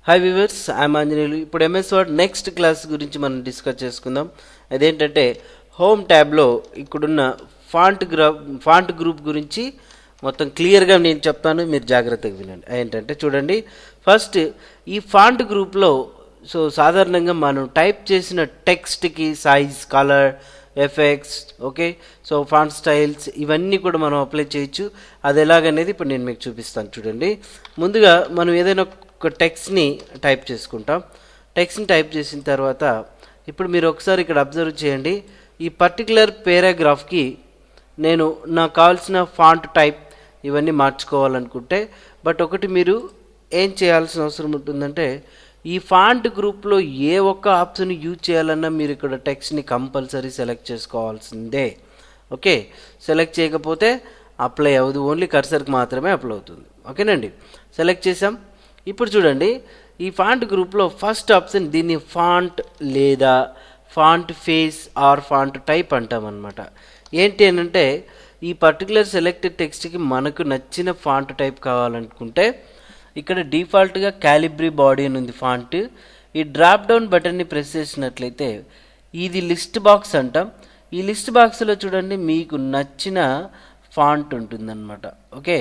Hi viewers, I'm Anjaneyulu. ఇప్పుడు MS word next class గురించి మనం డిస్కస్ చేసుకుందాం. అదేంటంటే హోమ్ ట్యాబ్లో ఇక్కడున్న ఫాంట్ గ్రూప్ గురించి మొత్తం క్లియర్గా నేను చెప్తాను, మీరు జాగ్రత్తగా వినండి. ఏంటంటే చూడండి, ఫస్ట్ ఈ ఫాంట్ గ్రూప్లో సాధారణంగా మనం టైప్ చేసిన టెక్స్ట్కి size, colour, effects, okay, font styles ఇవన్నీ కూడా మనం అప్లై చేయొచ్చు. అది ఎలాగనేది ఇప్పుడు నేను మీకు చూపిస్తాను. చూడండి, ముందుగా మనం ఏదైనా ఒక టెక్స్ట్ని టైప్ చేసుకుంటాం. టెక్స్ట్ని టైప్ చేసిన తర్వాత ఇప్పుడు మీరు ఒకసారి ఇక్కడ అబ్జర్వ్ చేయండి. ఈ పర్టికులర్ పేరాగ్రాఫ్కి నేను నాకు కావాల్సిన ఫాంట్ టైప్ ఇవన్నీ మార్చుకోవాలనుకుంటే, బట్ ఒకటి మీరు ఏం చేయాల్సిన అవసరం ఉంటుందంటే, ఈ ఫాంట్ గ్రూప్లో ఏ ఒక్క ఆప్షన్ యూజ్ చేయాలన్నా మీరు ఇక్కడ టెక్స్ట్ని కంపల్సరీ సెలెక్ట్ చేసుకోవాల్సిందే. ఓకే, సెలెక్ట్ చేయకపోతే అప్లై అవ్వదు, ఓన్లీ కర్సర్కి మాత్రమే అప్లై అవుతుంది. ఓకేనండి, సెలెక్ట్ చేసాం. ఇప్పుడు చూడండి, ఈ ఫాంట్ గ్రూప్లో ఫస్ట్ ఆప్షన్, దీన్ని ఫాంట్ లేదా font face or font type అంటామన్నమాట. ఏంటి అని అంటే, ఈ పర్టికులర్ సెలెక్టెడ్ టెక్స్ట్కి మనకు నచ్చిన ఫాంట్ టైప్ కావాలనుకుంటే ఇక్కడ డిఫాల్ట్గా క్యాలిబ్రీ బాడీ అని ఉంది ఫాంట్. ఈ డ్రాప్ డౌన్ బటన్ని ప్రెస్ చేసినట్లయితే ఇది లిస్ట్ బాక్స్ అంటాం. ఈ లిస్ట్ బాక్స్లో చూడండి మీకు నచ్చిన ఫాంట్ ఉంటుందన్నమాట. ఓకే,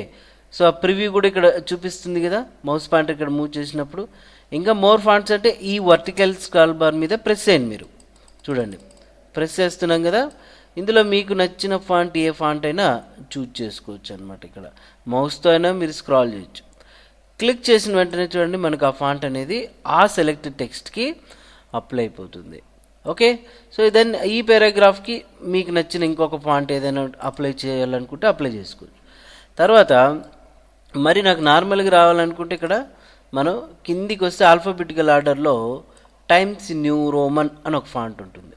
ఆ ప్రివ్యూ కూడా ఇక్కడ చూపిస్తుంది కదా, మౌస్ పాయింటర్ ఇక్కడ మూవ్ చేసినప్పుడు. ఇంకా మోర్ ఫాంట్స్ అంటే ఈ వర్టికల్ స్క్రాల్ బార్ మీద ప్రెస్ చేయండి. మీరు చూడండి, ప్రెస్ చేస్తున్నాం కదా, ఇందులో మీకు నచ్చిన ఫాంట్ ఏ ఫాంట్ అయినా చూజ్ చేసుకోవచ్చు అనమాట. ఇక్కడ మౌస్తో అయినా మీరు స్క్రాల్ చేయొచ్చు. క్లిక్ చేసిన వెంటనే చూడండి మనకు ఆ ఫాంట్ అనేది ఆ సెలెక్టెడ్ టెక్స్ట్కి అప్లై అయిపోతుంది. ఓకే, దెన్ ఈ పారాగ్రాఫ్కి మీకు నచ్చిన ఇంకొక ఫాంట్ ఏదైనా అప్లై చేయాలనుకుంటే అప్లై చేసుకోవచ్చు. తర్వాత మరి నాకు నార్మల్గా రావాలనుకుంటే ఇక్కడ మనం కిందికి వస్తే ఆల్ఫాబెటికల్ ఆర్డర్లో టైమ్స్ న్యూ రోమన్ అని ఒక ఫాంట్ ఉంటుంది.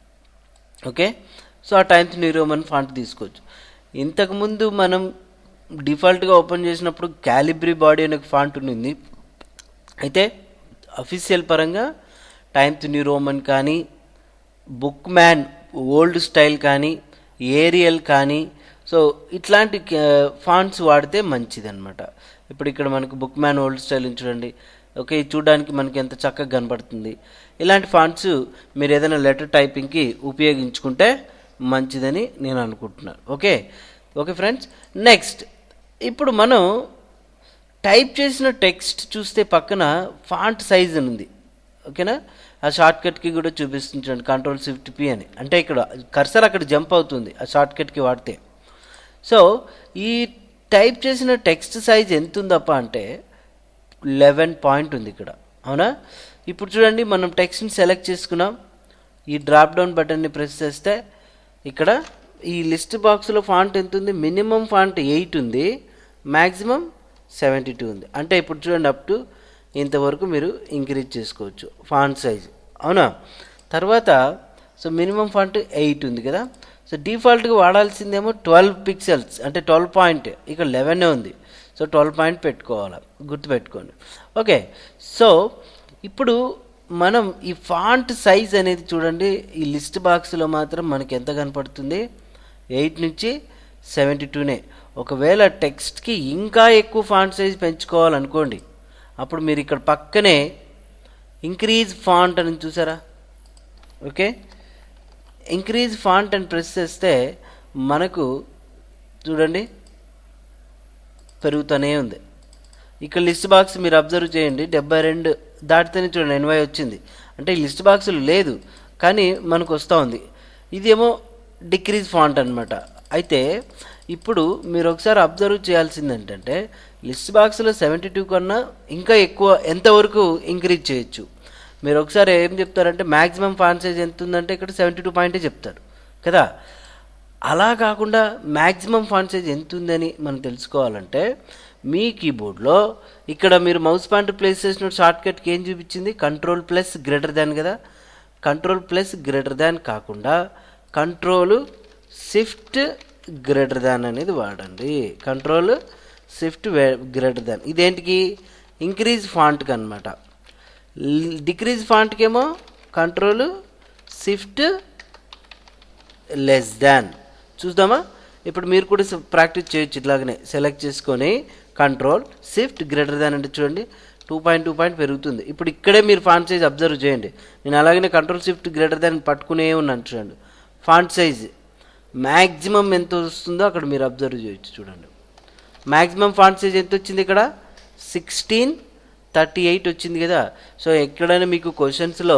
ఓకే, ఆ టైమ్స్ న్యూ రోమన్ ఫాంట్ తీసుకోవచ్చు. ఇంతకుముందు మనం డిఫాల్ట్గా ఓపెన్ చేసినప్పుడు క్యాలిబ్రీ బాడీ అనే ఫాంట్ ఉంది. అయితే అఫీషియల్ పరంగా టైమ్స్ న్యూ రోమన్ కానీ, బుక్ మ్యాన్ ఓల్డ్ స్టైల్ కానీ, ఏరియల్ కానీ, ఇట్లాంటి ఫాంట్స్ వాడితే మంచిది అనమాట. ఇప్పుడు ఇక్కడ మనకు బుక్ మ్యాన్ ఓల్డ్ స్టైల్ చూడండి. ఓకే, చూడడానికి మనకి ఎంత చక్కగా కనపడుతుంది. ఇలాంటి ఫాంట్స్ మీరు ఏదైనా లెటర్ టైపింగ్కి ఉపయోగించుకుంటే మంచిదని నేను అనుకుంటున్నాను. ఓకే ఫ్రెండ్స్, నెక్స్ట్ ఇప్పుడు మనం టైప్ చేసిన టెక్స్ట్ చూస్తే పక్కన ఫాంట్ సైజ్ అని ఉంది. ఓకేనా, ఆ షార్ట్కట్కి కూడా చూపిస్తుంది చూడండి, Ctrl+Shift+P అని. అంటే ఇక్కడ కర్సర్ అక్కడ జంప్ అవుతుంది ఆ షార్ట్కట్కి వాడితే. ఈ టైప్ చేసిన టెక్స్ట్ సైజ్ ఎంత ఉందప్ప అంటే 11 పాయింట్ ఉంది ఇక్కడ. అవునా, ఇప్పుడు చూడండి మనం టెక్స్ట్ని సెలెక్ట్ చేసుకున్నాం. ఈ డ్రాప్ డౌన్ బటన్ని ప్రెస్ చేస్తే ఇక్కడ ఈ లిస్ట్ బాక్స్లో ఫాంట్ ఎంత ఉంది, మినిమం ఫాంట్ 8 ఉంది, మ్యాక్సిమం 72 ఉంది. అంటే ఇప్పుడు చూడండి అప్ టు ఇంతవరకు మీరు ఇంక్రీజ్ చేసుకోవచ్చు ఫాంట్ సైజ్. అవునా, తర్వాత మినిమం ఫాంట్ 8 ఉంది కదా. డిఫాల్ట్గా వాడాల్సిందేమో 12 పిక్సెల్స్ అంటే 12 పాయింట్, ఇక్కడ 11 ఉంది. 12 పాయింట్ పెట్టుకోవాలి, గుర్తుపెట్టుకోండి. ఓకే, ఇప్పుడు మనం ఈ ఫాంట్ సైజ్ అనేది చూడండి, ఈ లిస్ట్ బాక్స్లో మాత్రం మనకి ఎంత కనపడుతుంది, 8 నుంచి 72నే. ఒకవేళ టెక్స్ట్కి ఇంకా ఎక్కువ ఫాంట్ సైజ్ పెంచుకోవాలనుకోండి, అప్పుడు మీరు ఇక్కడ పక్కనే ఇంక్రీజ్ ఫాంట్ అని చూసారా. ఓకే, ఇంక్రీజ్ ఫాంట్ అని ప్రెస్ చేస్తే మనకు చూడండి పెరుగుతూనే ఉంది. ఇక్కడ లిస్ట్ బాక్స్ మీరు అబ్జర్వ్ చేయండి, 72 దాటితేనే చూడండి 80 వచ్చింది. అంటే ఈ లిస్ట్ బాక్స్లో లేదు కానీ మనకు వస్తూ ఉంది. ఇదేమో డిక్రీజ్ ఫాంట్ అనమాట. అయితే ఇప్పుడు మీరు ఒకసారి అబ్జర్వ్ చేయాల్సింది ఏంటంటే, లిస్ట్ బాక్స్లో 72 కన్నా ఇంకా ఎక్కువ ఎంతవరకు ఇంక్రీజ్ చేయొచ్చు. మీరు ఒకసారి ఏం చెప్తారంటే మ్యాక్సిమం ఫాంట్ సైజ్ ఎంత ఉందంటే ఇక్కడ 72 పాయింటే చెప్తారు కదా. అలా కాకుండా మ్యాక్సిమం ఫాంట్ సైజ్ ఎంత ఉందని మనం తెలుసుకోవాలంటే మీ కీబోర్డ్లో ఇక్కడ మీరు మౌస్ పాయింటర్ ప్లేస్ చేసిన షార్ట్కట్కి ఏం చూపించింది, Ctrl+greater కదా. Ctrl+greater కాకుండా Ctrl+Shift+greater అనేది వాడండి. Ctrl+Shift+greater. ఇదేంటికి, ఇంక్రీజ్ ఫాంట్కి అనమాట. డిక్రీజ్ ఫాంట్కి ఏమో Ctrl+Shift+. చూద్దామా, ఇప్పుడు మీరు కూడా ప్రాక్టీస్ చేయొచ్చు. ఇట్లాగనే సెలెక్ట్ చేసుకొని Ctrl+Shift+greater అంటే చూడండి 2.2 పెరుగుతుంది. ఇప్పుడు ఇక్కడే మీరు ఫాంట్ సైజ్ అబ్జర్వ్ చేయండి. నేను అలాగనే కంట్రోల్ షిఫ్ట్ గ్రేటర్ దాన్ పట్టుకునే ఉన్నాను చూడండి. ఫాంట్ సైజ్ మ్యాక్సిమం ఎంత వస్తుందో అక్కడ మీరు అబ్జర్వ్ చేయొచ్చు చూడండి. మ్యాక్సిమం ఫాంట్ సైజ్ ఎంత వచ్చింది ఇక్కడ 1638 వచ్చింది కదా. సో ఎక్కడైనా మీకు క్వశ్చన్స్లో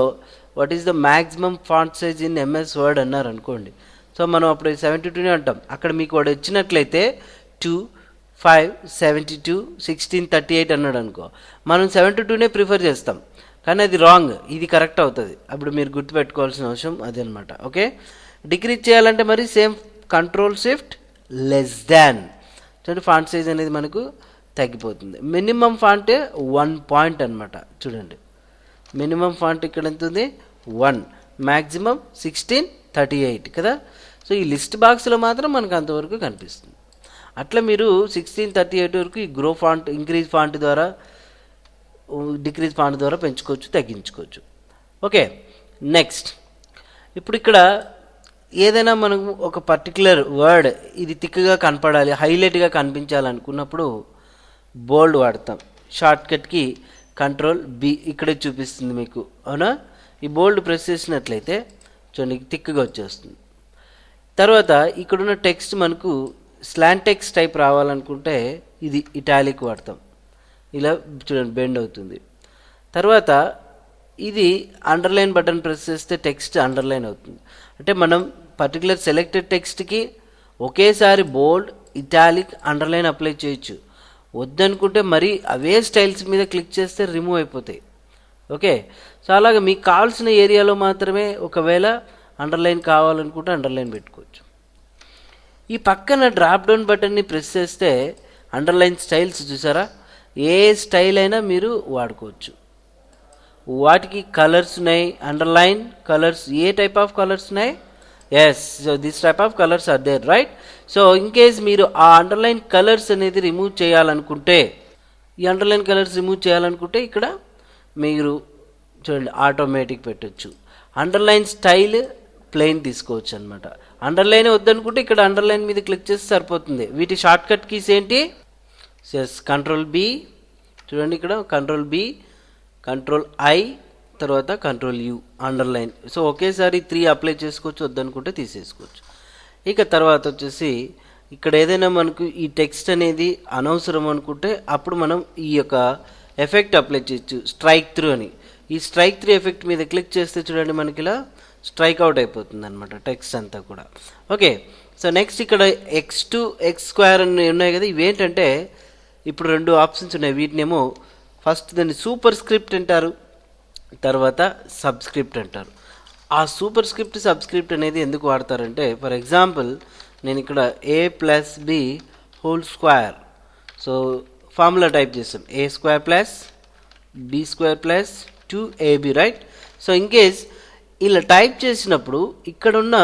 what is the maximum font size in MS Word అన్నారు అనుకోండి, సో మనం అప్పుడు 72నే అంటాం. అక్కడ మీకు వాడు వచ్చినట్లయితే 2, 5, 72, 1638 అన్నాడు అనుకో, మనం 72నే ప్రిఫర్ చేస్తాం. కానీ అది రాంగ్, ఇది కరెక్ట్ అవుతుంది. అప్పుడు మీరు గుర్తుపెట్టుకోవాల్సిన అవసరం అది అనమాట. ఓకే, డిక్రీజ్ చేయాలంటే మరి same control shift less than చూడండి, ఫాంట్ సైజ్ అనేది మనకు తగ్గిపోతుంది. మినిమం ఫాంట్ 1 పాయింట్ అనమాట చూడండి. మినిమం ఫాంట్ ఇక్కడ ఎంత ఉంది 1, మ్యాక్సిమం 1638 కదా. సో ఈ లిస్ట్ బాక్స్లో మాత్రం మనకు అంతవరకు కనిపిస్తుంది. అట్లా మీరు 1638 వరకు ఈ గ్రో ఫాంట్, ఇంక్రీజ్ ఫాంట్ ద్వారా, డిక్రీజ్ ఫాంట్ ద్వారా పెంచుకోవచ్చు, తగ్గించుకోవచ్చు. ఓకే, నెక్స్ట్ ఇప్పుడు ఇక్కడ ఏదైనా మనం ఒక పర్టికులర్ వర్డ్ ఇది థిక్గా కనపడాలి, హైలైట్గా కనిపించాలనుకున్నప్పుడు బోల్డ్ వాడతాం. షార్ట్కట్కి కంట్రోల్ బి ఇక్కడే చూపిస్తుంది మీకు, అవునా. ఈ బోల్డ్ ప్రెస్ చేసినట్లయితే చూడండి థిక్గా వచ్చేస్తుంది. తర్వాత ఇక్కడున్న టెక్స్ట్ మనకు స్లాంట్ టెక్స్ట్ టైప్ రావాలనుకుంటే ఇది ఇటాలిక్ వాడతాం, ఇలా చూడండి బెండ్ అవుతుంది. తర్వాత ఇది అండర్లైన్ బటన్ ప్రెస్ చేస్తే టెక్స్ట్ అండర్లైన్ అవుతుంది. అంటే మనం పర్టికులర్ సెలెక్టెడ్ టెక్స్ట్కి ఒకేసారి బోల్డ్, ఇటాలిక్, అండర్లైన్ అప్లై చేయొచ్చు. వద్దనుకుంటే మరి అవే స్టైల్స్ మీద క్లిక్ చేస్తే రిమూవ్ అయిపోతాయి. ఓకే, సో అలాగే మీకు కావాల్సిన ఏరియాలో మాత్రమే ఒకవేళ అండర్లైన్ కావాలనుకుంటే అండర్లైన్ పెట్టుకోవచ్చు. ఈ పక్కన డ్రాప్ డౌన్ బటన్ని ప్రెస్ చేస్తే అండర్లైన్ స్టైల్స్ చూసారా, ఏ స్టైల్ అయినా మీరు వాడుకోవచ్చు. వాటికి కలర్స్ ఉన్నాయి, అండర్లైన్ కలర్స్, ఏ టైప్ ఆఫ్ కలర్స్ ఉన్నాయి, yes, so this type of colours are there, right. So in case మీరు ఆ అండర్లైన్ కలర్స్ అనేది రిమూవ్ చేయాలనుకుంటే, ఈ అండర్లైన్ కలర్స్ రిమూవ్ చేయాలనుకుంటే ఇక్కడ మీరు చూడండి ఆటోమేటిక్ పెట్టచ్చు. అండర్లైన్ స్టైల్ ప్లెయిన్ తీసుకోవచ్చు అనమాట. అండర్లైన్ వద్దనుకుంటే ఇక్కడ అండర్లైన్ మీద క్లిక్ చేస్తే సరిపోతుంది. వీటి షార్ట్ కట్ కీస్ ఏంటి, ఎస్ కంట్రోల్ బి, చూడండి ఇక్కడ కంట్రోల్ బి, కంట్రోల్ ఐ, తర్వాత కంట్రోల్ యూ, అండర్లైన్. సో ఒకేసారి 3 అప్లై చేసుకోవచ్చు, వద్దనుకుంటే తీసేసుకోవచ్చు. ఇక తర్వాత వచ్చేసి ఇక్కడ ఏదైనా మనకు ఈ టెక్స్ట్ అనేది అనవసరం అనుకుంటే అప్పుడు మనం ఈ యొక్క ఎఫెక్ట్ అప్లై చేయొచ్చు, స్ట్రైక్ త్రూ అని. ఈ స్ట్రైక్ త్రూ ఎఫెక్ట్ మీద క్లిక్ చేస్తే చూడండి మనకి ఇలా స్ట్రైక్ అవుట్ అయిపోతుంది అనమాట టెక్స్ట్ అంతా కూడా. ఓకే, సో నెక్స్ట్ ఇక్కడ X2, X2 అని ఉన్నాయి కదా, ఇవేంటంటే ఇప్పుడు 2 ఆప్షన్స్ ఉన్నాయి. వీటినేమో ఫస్ట్ దాన్ని సూపర్ స్క్రిప్ట్ అంటారు, తర్వాత సబ్స్క్రిప్ట్ అంటారు. ఆ సూపర్ స్క్రిప్ట్, సబ్స్క్రిప్ట్ అనేది ఎందుకు వాడతారంటే, ఫర్ ఎగ్జాంపుల్ నేను ఇక్కడ a+b² సో ఫార్ములా టైప్ చేస్తాం, a² + b² + 2ab, right. So in case ఇలా టైప్ చేసినప్పుడు ఇక్కడున్న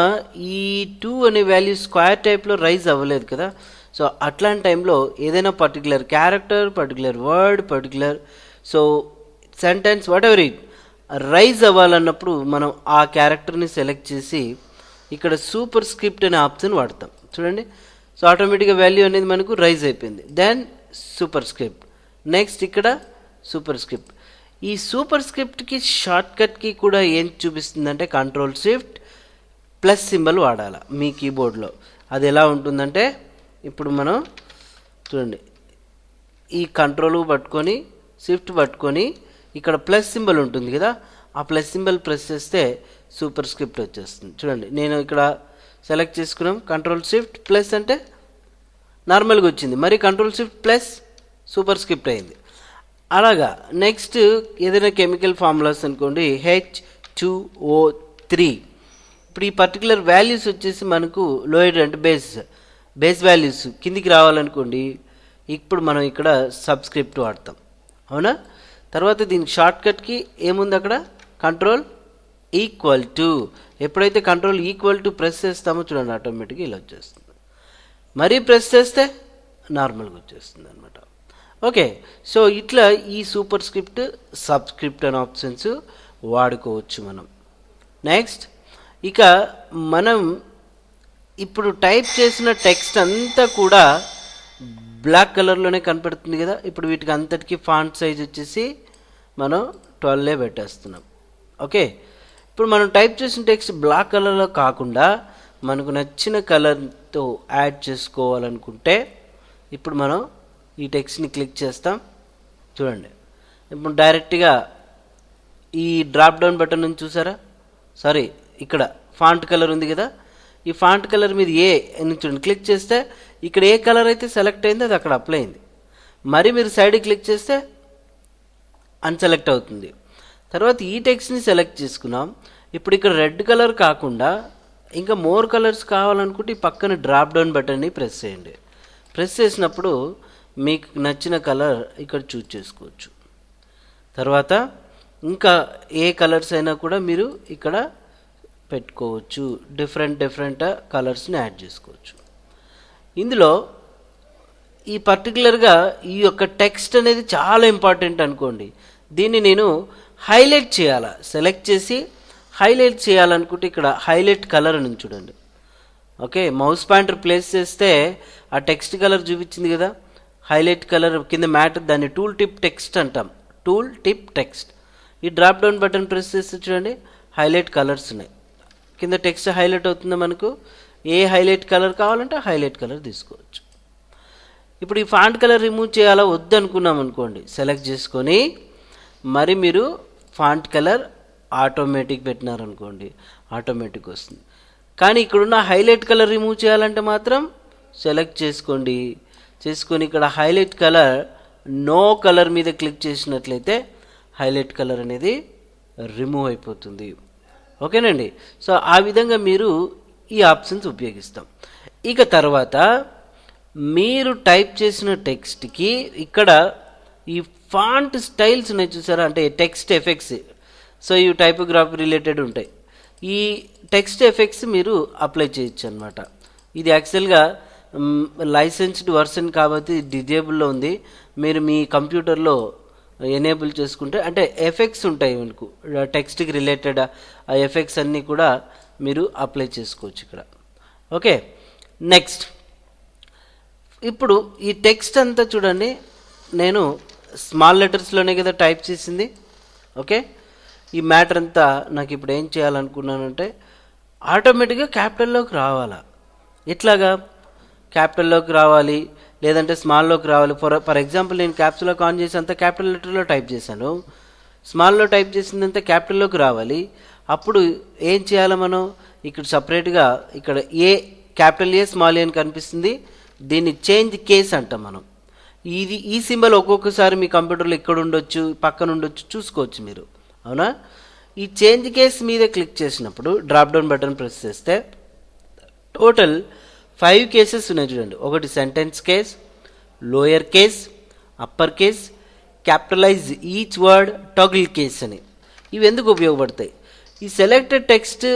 ఈ 2 అనే వాల్యూ స్క్వేర్ టైప్లో రైజ్ అవ్వలేదు కదా. సో అట్లాంటి టైంలో ఏదైనా particular character, particular word, particular so sentence whatever it raise అవ్వాలన్నప్పుడు మనం ఆ క్యారెక్టర్ని సెలెక్ట్ చేసి ఇక్కడ సూపర్ స్క్రిప్ట్ అనే ఆప్షన్ వాడతాం చూడండి. సో ఆటోమేటిక్గా వాల్యూ అనేది మనకు రైజ్ అయిపోయింది. దెన్ సూపర్ స్క్రిప్ట్, నెక్స్ట్ ఇక్కడ సూపర్ స్క్రిప్ట్. ఈ సూపర్ స్క్రిప్ట్కి షార్ట్కట్కి కూడా ఏం చూపిస్తుందంటే కంట్రోల్ షిఫ్ట్ ప్లస్ సింబల్ వాడాలి మీ కీబోర్డ్లో. అది ఎలా ఉంటుందంటే ఇప్పుడు మనం చూడండి ఈ కంట్రోల్ పట్టుకొని షిఫ్ట్ పట్టుకొని ఇక్కడ ప్లస్ సింబల్ ఉంటుంది కదా, ఆ ప్లస్ సింబల్ ప్రెస్ చేస్తే సూపర్ స్క్రిప్ట్ వచ్చేస్తుంది. చూడండి నేను ఇక్కడ సెలెక్ట్ చేసుకున్నాం, కంట్రోల్ షిఫ్ట్ ప్లస్ అంటే నార్మల్గా వచ్చింది, మరి control shift plus super script అయింది. అలాగా నెక్స్ట్ ఏదైనా కెమికల్ ఫార్ములాస్ అనుకోండి H2O3. ఇప్పుడు ఈ పర్టికులర్ వాల్యూస్ వచ్చేసి మనకు లోయర్ అంటే బేస్ వాల్యూస్ కిందికి రావాలనుకోండి, ఇప్పుడు మనం ఇక్కడ సబ్స్క్రిప్ట్ వాడతాం, అవునా. తర్వాత దీనికి షార్ట్కట్కి ఏముంది అక్కడ కంట్రోల్ ఈక్వల్ టు, ఎప్పుడైతే కంట్రోల్ ఈక్వల్ టు ప్రెస్ చేస్తామో చూడండి ఆటోమేటిక్గా ఇలా వచ్చేస్తుంది, మరీ ప్రెస్ చేస్తే నార్మల్గా వచ్చేస్తుంది అనమాట. ఓకే, సో ఇట్లా ఈ సూపర్ స్క్రిప్ట్, సబ్స్క్రిప్ట్ అనే ఆప్షన్స్ వాడుకోవచ్చు మనం. నెక్స్ట్ ఇక మనం ఇప్పుడు టైప్ చేసిన టెక్స్ట్ అంతా కూడా బ్లాక్ కలర్లోనే కనపడుతుంది కదా. ఇప్పుడు వీటికి అంతటికి ఫాంట్ సైజ్ వచ్చేసి మనం 12 పెట్టేస్తున్నాం. ఓకే, ఇప్పుడు మనం టైప్ చేసిన టెక్స్ట్ బ్లాక్ కలర్లో కాకుండా మనకు నచ్చిన కలర్తో యాడ్ చేసుకోవాలనుకుంటే ఇప్పుడు మనం ఈ టెక్స్ట్ని క్లిక్ చేస్తాం. చూడండి, ఇప్పుడు డైరెక్ట్గా ఈ డ్రాప్ డౌన్ బటన్ నుంచి చూసారా, సారీ ఇక్కడ ఫాంట్ కలర్ ఉంది కదా, ఈ ఫాంట్ కలర్ మీద ఏ అని చూడండి, క్లిక్ చేస్తే ఇక్కడ ఏ కలర్ అయితే సెలెక్ట్ అయిందో అది అక్కడ అప్లై అయింది. మరి మీరు సైడ్ క్లిక్ చేస్తే అన్సెలెక్ట్ అవుతుంది. తర్వాత ఈ టెక్స్ట్ని సెలెక్ట్ చేసుకున్నాం. ఇప్పుడు ఇక్కడ రెడ్ కలర్ కాకుండా ఇంకా మోర్ కలర్స్ కావాలనుకుంటే ఈ పక్కన డ్రాప్ డౌన్ బటన్ని ప్రెస్ చేయండి. ప్రెస్ చేసినప్పుడు మీకు నచ్చిన కలర్ ఇక్కడ చూజ్ చేసుకోవచ్చు. తర్వాత ఇంకా ఏ కలర్స్ అయినా కూడా మీరు ఇక్కడ పెట్టుకోవచ్చు. డిఫరెంట్ కలర్స్ని యాడ్ చేసుకోవచ్చు. ఇందులో ఈ పర్టికులర్గా ఈ యొక్క టెక్స్ట్ అనేది చాలా ఇంపార్టెంట్ అనుకోండి. దీన్ని నేను హైలైట్ చేయాలా, సెలెక్ట్ చేసి హైలైట్ చేయాలనుకుంటే ఇక్కడ హైలైట్ కలర్ అని చూడండి. ఓకే, మౌస్ పాయింటర్ ప్లేస్ చేస్తే ఆ టెక్స్ట్ కలర్ చూపించింది కదా, హైలైట్ కలర్ కింద మ్యాటర్, దాన్ని టూల్ టిప్ టెక్స్ట్ అంటాం. Tool tip text. ఈ డ్రాప్ డౌన్ బటన్ ప్రెస్ చేస్తే చూడండి హైలైట్ కలర్స్ ఉన్నాయి. కింద టెక్స్ట్ హైలైట్ అవుతుంది. మనకు ఏ హైలైట్ కలర్ కావాలంటే హైలైట్ కలర్ తీసుకోవచ్చు. ఇప్పుడు ఈ ఫాంట్ కలర్ రిమూవ్ చేయాలా వద్దు అనుకున్నాం అనుకోండి, సెలెక్ట్ చేసుకొని మరి మీరు ఫాంట్ కలర్ ఆటోమేటిక్ పెట్టినారనుకోండి, ఆటోమేటిక్ వస్తుంది. కానీ ఇక్కడున్న హైలైట్ కలర్ రిమూవ్ చేయాలంటే మాత్రం సెలెక్ట్ చేసుకోండి. చేసుకొని ఇక్కడ హైలైట్ కలర్ నో కలర్ మీద క్లిక్ చేసినట్లయితే హైలైట్ కలర్ అనేది రిమూవ్ అయిపోతుంది. ఓకేనండి. సో ఆ విధంగా మీరు ఈ ఆప్షన్స్ ఉపయోగిస్తాం. ఇక తర్వాత మీరు టైప్ చేసిన టెక్స్ట్కి ఇక్కడ ఈ ఫాంట్ స్టైల్స్ ఉన్నాయి చూసారా, అంటే టెక్స్ట్ ఎఫెక్ట్స్. సో ఇవి టైపోగ్రఫీ రిలేటెడ్ ఉంటాయి. ఈ టెక్స్ట్ ఎఫెక్ట్స్ మీరు అప్లై చేయొచ్చు అనమాట. ఇది యాక్చువల్గా లైసెన్స్డ్ వర్షన్ కాబట్టి డిజేబుల్లో ఉంది. మీరు మీ కంప్యూటర్లో ఎనేబుల్ చేసుకుంటే అంటే ఎఫెక్ట్స్ ఉంటాయి మీకు టెక్స్ట్కి రిలేటెడ్, ఆ ఎఫెక్ట్స్ అన్నీ కూడా మీరు అప్లై చేసుకోవచ్చు ఇక్కడ. ఓకే, నెక్స్ట్ ఇప్పుడు ఈ టెక్స్ట్ అంతా చూడండి, నేను స్మాల్ లెటర్స్లోనే కదా టైప్ చేసింది. ఓకే, ఈ మ్యాటర్ అంతా నాకు ఇప్పుడు ఏం చేయాలనుకున్నానంటే ఆటోమేటిక్గా క్యాపిటల్లోకి రావాలా. ఎట్లాగా క్యాపిటల్లోకి రావాలి, లేదంటే స్మాల్లోకి రావాలి. ఫర్ ఎగ్జాంపుల్ నేను క్యాప్స్లోకి ఆన్ చేసి అంతా క్యాపిటల్ లెటర్లో టైప్ చేశాను, స్మాల్లో టైప్ చేసిందంతా క్యాపిటల్లోకి రావాలి. అప్పుడు ఏం చేయాలి మనం, ఇక్కడ సపరేట్గా ఇక్కడ ఏ క్యాపిటల్ ఏ స్మాల్ ఏ అని కనిపిస్తుంది, దీన్ని చేంజ్ కేస్ అంటాం మనం. ఈ సింబల్ ఒక్కొక్కసారి మీ కంప్యూటర్లో ఇక్కడ ఉండొచ్చు, పక్కన ఉండొచ్చు, చూసుకోవచ్చు మీరు. అవునా, ఈ చేంజ్ కేస్ మీద క్లిక్ చేసినప్పుడు డ్రాప్ డౌన్ బటన్ ప్రెస్ చేస్తే టోటల్ 5 కేసెస్ ఉన్నాయి చూడండి. ఒకటి sentence case, lower case, upper case, capitalise each word, toggle case అని. ఇవి ఎందుకు ఉపయోగపడతాయి, ఈ సెలెక్టెడ్ టెక్స్ట్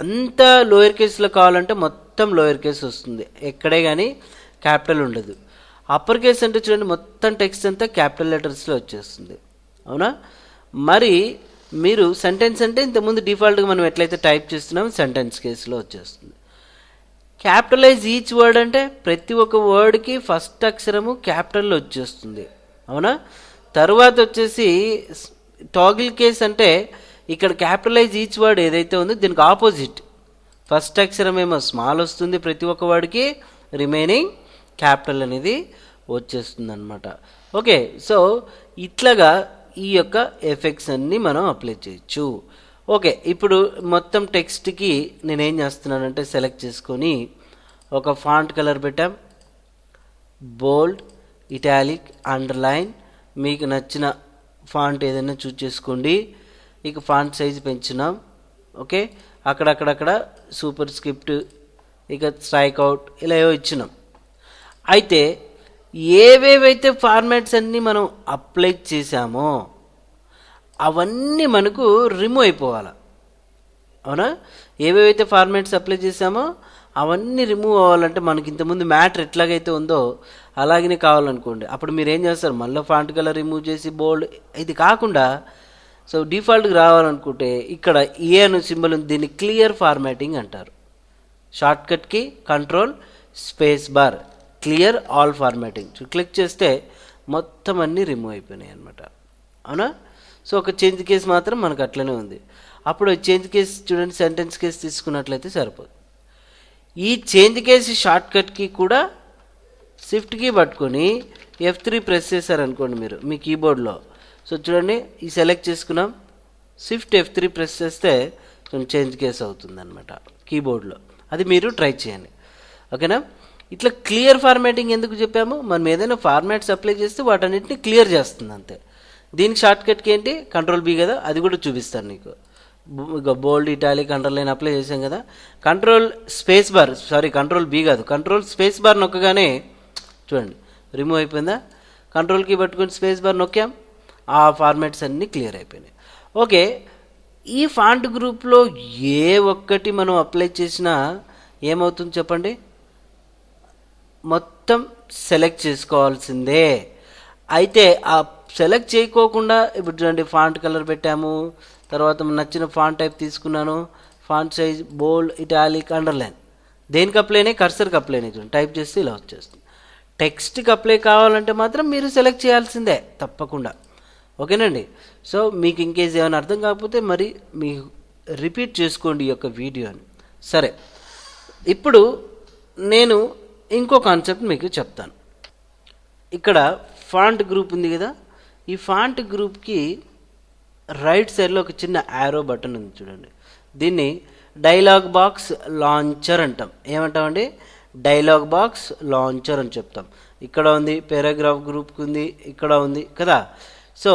అంతా లోయర్ కేసులో కావాలంటే మొత్తం లోయర్ కేస్ వస్తుంది, ఎక్కడే కానీ క్యాపిటల్ ఉండదు. అప్పర్ కేస్ అంటే చూడండి మొత్తం టెక్స్ట్ అంతా క్యాపిటల్ లెటర్స్లో వచ్చేస్తుంది. అవునా, మరి మీరు సెంటెన్స్ అంటే ఇంతకుముందు డిఫాల్ట్గా మనం ఎట్లయితే టైప్ చేస్తున్నామో సెంటెన్స్ కేసులో వచ్చేస్తుంది. క్యాపిటలైజ్ ఈచ్ వర్డ్ అంటే ప్రతి ఒక్క వర్డ్కి ఫస్ట్ అక్షరము క్యాపిటల్లో వచ్చేస్తుంది. అవునా, తర్వాత వచ్చేసి టాగిల్ కేస్ అంటే ఇక్కడ క్యాపిటలైజ్ ఈచ్ వర్డ్ ఏదైతే ఉందో దీనికి ఆపోజిట్, ఫస్ట్ అక్షరం ఏమో స్మాల్ వస్తుంది ప్రతి ఒక్క వర్డ్కి, రిమైనింగ్ క్యాపిటల్ అనేది వచ్చేస్తుంది అనమాట. ఓకే, సో ఇట్లాగా ఈ యొక్క ఎఫెక్ట్స్ అన్నీ మనం అప్లై చేయొచ్చు. ఓకే, ఇప్పుడు మొత్తం టెక్స్ట్కి నేనేం చేస్తున్నానంటే సెలెక్ట్ చేసుకొని ఒక ఫాంట్ కలర్ పెట్టాం, బోల్డ్, ఇటాలిక్, అండర్లైన్, మీకు నచ్చిన ఫాంట్ ఏదైనా చూస్ చేసుకోండి. ఇక ఫాంట్ సైజ్ పెంచున్నాం. ఓకే, అక్కడక్కడ సూపర్ స్క్రిప్ట్, ఇక స్ట్రైక్ అవుట్, ఇలా ఏవో ఇచ్చినాం. అయితే ఏవేవైతే ఫార్మాట్స్ అన్నీ మనం అప్లై చేసామో అవన్నీ మనకు రిమూవ్ అయిపోవాలి. అవునా, ఏవేవైతే ఫార్మాట్స్ అప్లై చేసామో అవన్నీ రిమూవ్ అవ్వాలంటే మనకి ఇంతకుముందు మ్యాటర్ ఎట్లాగైతే ఉందో అలాగనే కావాలనుకోండి. అప్పుడు మీరు ఏం చేస్తారు, మళ్ళీ ఫాంట్ కలర్ రిమూవ్ చేసి బోల్డ్, ఇది కాకుండా సో డిఫాల్ట్గా రావాలనుకుంటే ఇక్కడ ఏ అనే సింబల్ ఉంది, దీన్ని క్లియర్ ఫార్మాటింగ్ అంటారు. షార్ట్కట్కి control space bar, clear all formatting click చేస్తే మొత్తం అన్నీ రిమూవ్ అయిపోయినాయి అనమాట. అవునా? సో ఒక చేంజ్ కేస్ మాత్రం మనకు అట్లనే ఉంది. అప్పుడు చేంజ్ కేస్ చూడండి, సెంటెన్స్ కేస్ తీసుకున్నట్లయితే సరిపోదు. ఈ చేంజ్ కేస్ షార్ట్కట్కి కూడా షిఫ్ట్ కీ పట్టుకొని F3 ప్రెస్ చేశారనుకోండి మీరు మీ కీబోర్డ్లో. సో చూడండి, ఈ సెలెక్ట్ చేసుకున్నాం, షిఫ్ట్ F3 ప్రెస్ చేస్తే చేంజ్ కేస్ అవుతుంది అనమాట కీబోర్డ్లో. అది మీరు ట్రై చేయండి. ఓకేనా? ఇట్లా క్లియర్ ఫార్మాటింగ్ ఎందుకు చెప్పాము? మనం ఏదైనా ఫార్మాట్స్ అప్లై చేస్తే వాటన్నిటిని క్లియర్ చేస్తుంది అంతే. దీనికి షార్ట్కట్కి ఏంటి? కంట్రోల్ బి కదా, అది కూడా చూపిస్తాను నీకు. ఇక బోల్డ్, ఇటాలిక్, అండర్లైన్ అప్లై చేసాం కదా. కంట్రోల్ బి కాదు, కంట్రోల్ స్పేస్ బార్ నొక్కగానే చూడండి రిమూవ్ అయిపోయిందా. కంట్రోల్ కీ పట్టుకొని స్పేస్ బార్ నొక్కాం, ఆ ఫార్మాట్స్ అన్నీ క్లియర్ అయిపోయినాయి. ఓకే, ఈ ఫాంట్ గ్రూప్లో ఏ ఒక్కటి మనం అప్లై చేసినా ఏమవుతుంది చెప్పండి? మొత్తం సెలెక్ట్ చేసుకోవాల్సిందే. అయితే ఆ సెలెక్ట్ చేయకోకుండా ఇప్పుడు చూడండి, ఫాంట్ కలర్ పెట్టాము, తర్వాత నచ్చిన ఫాంట్ టైప్ తీసుకున్నాను, ఫాంట్ సైజ్ బోల్డ్, ఇటాలిక్, అండర్లైన్. దేనికి అప్లైనే? కర్సర్కి అప్లైనే. చూడండి, టైప్ చేస్తే ఇలా వచ్చేస్తుంది. టెక్స్ట్కి అప్లై కావాలంటే మాత్రం మీరు సెలెక్ట్ చేయాల్సిందే తప్పకుండా. ఓకేనండి? సో మీకు ఇంకేజ్ ఏమైనా అర్థం కాకపోతే మరి మీకు రిపీట్ చేసుకోండి ఈ యొక్క వీడియోని. సరే, ఇప్పుడు నేను ఇంకో కాన్సెప్ట్ మీకు చెప్తాను. ఇక్కడ ఫాంట్ గ్రూప్ ఉంది కదా, ఈ ఫాంట్ గ్రూప్కి రైట్ సైడ్లో ఒక చిన్న యారో బటన్ ఉంది చూడండి. దీన్ని డైలాగ్ బాక్స్ లాంచర్ అంటాం. ఏమంటామండి? డైలాగ్ బాక్స్ లాంచర్ అని చెప్తాం. ఇక్కడ ఉంది, పారాగ్రాఫ్ గ్రూప్కి ఉంది, ఇక్కడ ఉంది కదా. సో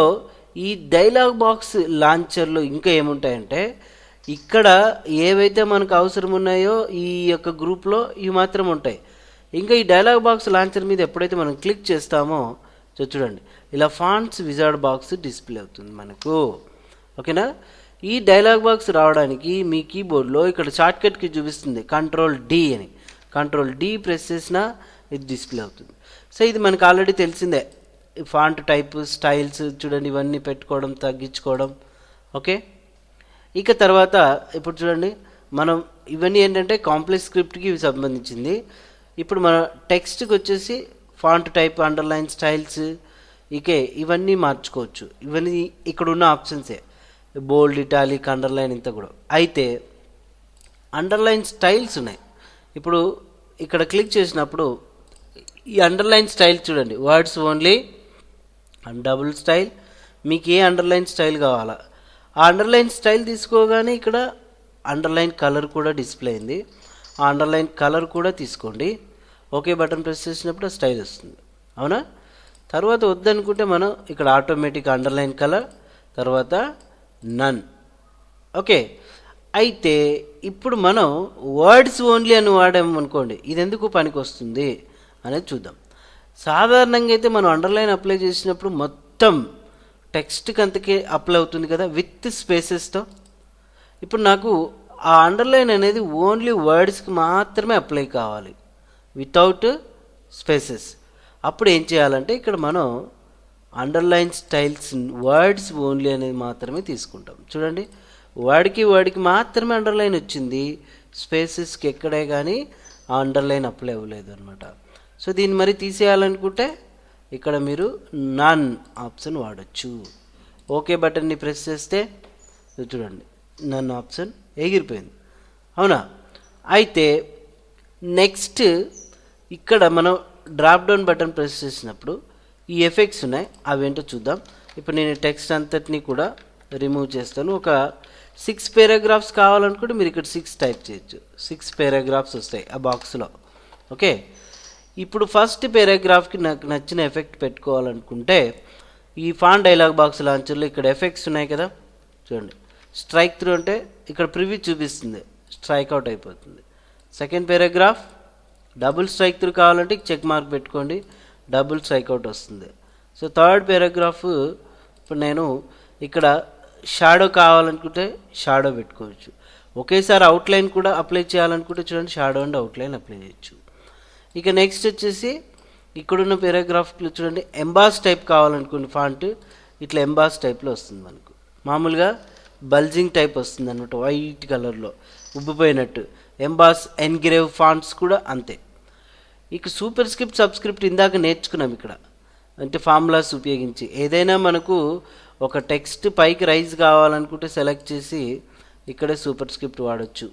ఈ డైలాగ్ బాక్స్ లాంచర్లో ఇంకా ఏముంటాయంటే, ఇక్కడ ఏవైతే మనకు అవసరం ఉన్నాయో ఈ యొక్క గ్రూప్లో ఇవి మాత్రం ఉంటాయి. ఇంకా ఈ డైలాగ్ బాక్స్ లాంచర్ మీద ఎప్పుడైతే మనం క్లిక్ చేస్తామో చూడండి, ఇలా ఫాంట్స్ విజార్డ్ బాక్స్ డిస్ప్లే అవుతుంది మనకు. ఓకేనా? ఈ డైలాగ్ బాక్స్ రావడానికి మీ కీబోర్డ్లో ఇక్కడ షార్ట్కట్కి చూపిస్తుంది కంట్రోల్ డి అని. కంట్రోల్ డి ప్రెస్ చేసినా ఇది డిస్ప్లే అవుతుంది. సో ఇది మనకు ఆల్రెడీ తెలిసిందే. ఫాంట్ టైప్, స్టైల్స్ చూడండి, ఇవన్నీ పెట్టుకోవడం, తగ్గించుకోవడం. ఓకే, ఇక తర్వాత ఇప్పుడు చూడండి, మనం ఇవన్నీ ఏంటంటే కాంప్లెక్స్ స్క్రిప్ట్కి సంబంధించింది. ఇప్పుడు మన టెక్స్ట్కి వచ్చేసి ఫాంట్ టైప్, అండర్లైన్, స్టైల్స్, ఇవన్నీ మార్చుకోవచ్చు. ఇవన్నీ ఇక్కడ ఉన్న ఆప్షన్సే, బోల్డ్, ఇటాలిక్, అండర్లైన్ ఇంత కూడా. అయితే అండర్లైన్ స్టైల్స్ ఉన్నాయి. ఇప్పుడు ఇక్కడ క్లిక్ చేసినప్పుడు ఈ అండర్లైన్ స్టైల్ చూడండి, వర్డ్స్ ఓన్లీ, డబుల్ స్టైల్, మీకు ఏ అండర్లైన్ స్టైల్ కావాలా ఆ అండర్లైన్ స్టైల్ తీసుకోగానే ఇక్కడ అండర్లైన్ కలర్ కూడా డిస్ప్లే అయింది. ఆ అండర్లైన్ కలర్ కూడా తీసుకోండి. ఓకే బటన్ ప్రెస్ చేసినప్పుడు ఆ స్టైల్ వస్తుంది. అవునా? తర్వాత వద్దనుకుంటే మనం ఇక్కడ ఆటోమేటిక్ అండర్లైన్ కలర్, తర్వాత నన్. ఓకే, అయితే ఇప్పుడు మనం వర్డ్స్ ఓన్లీ అని వాడామనుకోండి, ఇది ఎందుకు పనికి వస్తుంది అనేది చూద్దాం. సాధారణంగా అయితే మనం అండర్లైన్ అప్లై చేసినప్పుడు మొత్తం టెక్స్ట్కి అంతకే అప్లై అవుతుంది కదా, విత్ స్పేసెస్తో. ఇప్పుడు నాకు ఆ అండర్లైన్ అనేది ఓన్లీ వర్డ్స్కి మాత్రమే అప్లై కావాలి, వితౌట్ స్పేసెస్. అప్పుడు ఏం చేయాలంటే ఇక్కడ మనం అండర్లైన్ స్టైల్స్ వర్డ్స్ ఓన్లీ అనేది మాత్రమే తీసుకుంటాం. చూడండి, వర్డ్కి మాత్రమే అండర్లైన్ వచ్చింది, స్పేసెస్కి ఎక్కడే కానీ ఆ అండర్లైన్ అప్లై అవ్వలేదు అనమాట. సో దీన్ని మరి తీసేయాలనుకుంటే ఇక్కడ మీరు నన్ ఆప్షన్ వాడచ్చు. ఓకే బటన్ని ప్రెస్ చేస్తే చూడండి, నన్ ఆప్షన్ ఎగిరిపోయింది. అవునా? అయితే నెక్స్ట్ ఇక్కడ మనం డ్రాప్ డౌన్ బటన్ ప్రెస్ చేసినప్పుడు ఈ ఎఫెక్ట్స్ ఉన్నాయి, అవేంటో చూద్దాం. ఇప్పుడు నేను టెక్స్ట్ అంతటిని కూడా రిమూవ్ చేస్తాను. ఒక 6 పారాగ్రాఫ్స్ కావాలనుకుంటే మీరు ఇక్కడ 6 టైప్ చేయొచ్చు. 6 పారాగ్రాఫ్స్ వస్తాయి ఆ బాక్స్లో. ఓకే, ఇప్పుడు ఫస్ట్ పారాగ్రాఫ్కి నాకు నచ్చిన ఎఫెక్ట్ పెట్టుకోవాలనుకుంటే ఈ ఫాంట్ డైలాగ్ బాక్స్ లాంచర్లో ఇక్కడ ఎఫెక్ట్స్ ఉన్నాయి కదా, చూడండి. స్ట్రైక్ త్రూ అంటే ఇక్కడ ప్రివ్యూ చూపిస్తుంది, స్ట్రైక్ అవుట్ అయిపోతుంది. Second paragraph double strike through కావాలంటే చెక్ మార్క్ పెట్టుకోండి, డబుల్ స్ట్రైక్ అవుట్ వస్తుంది. సో థర్డ్ పారాగ్రాఫ్ ఇప్పుడు నేను ఇక్కడ షాడో కావాలనుకుంటే షాడో పెట్టుకోవచ్చు. ఒకేసారి అవుట్లైన్ కూడా అప్లై చేయాలనుకుంటే చూడండి, షాడో అండ్ అవుట్లైన్ అప్లై చేయొచ్చు. ఇక నెక్స్ట్ వచ్చేసి ఇక్కడున్న పారాగ్రాఫ్లో చూడండి, ఎంబాస్ టైప్ కావాలనుకోండి, ఫాంట్ ఇట్లా ఎంబాస్ టైప్లో వస్తుంది మనకు. మామూలుగా బల్జింగ్ టైప్ వస్తుంది అన్నమాట, వైట్ కలర్లో ఉబ్బిపోయినట్టు. ఎంబాస్, ఎన్గ్రేవ్ ఫాంట్స్ కూడా అంతే. ఇక సూపర్ స్క్రిప్ట్ సబ్స్క్రిప్ట్ ఇందాక నేర్చుకున్నాం ఇక్కడ, అంటే ఫార్ములాస్ ఉపయోగించి ఏదైనా మనకు ఒక టెక్స్ట్ పైకి రైజ్ కావాలనుకుంటే సెలెక్ట్ చేసి ఇక్కడే సూపర్ స్క్రిప్ట్ వాడచ్చు,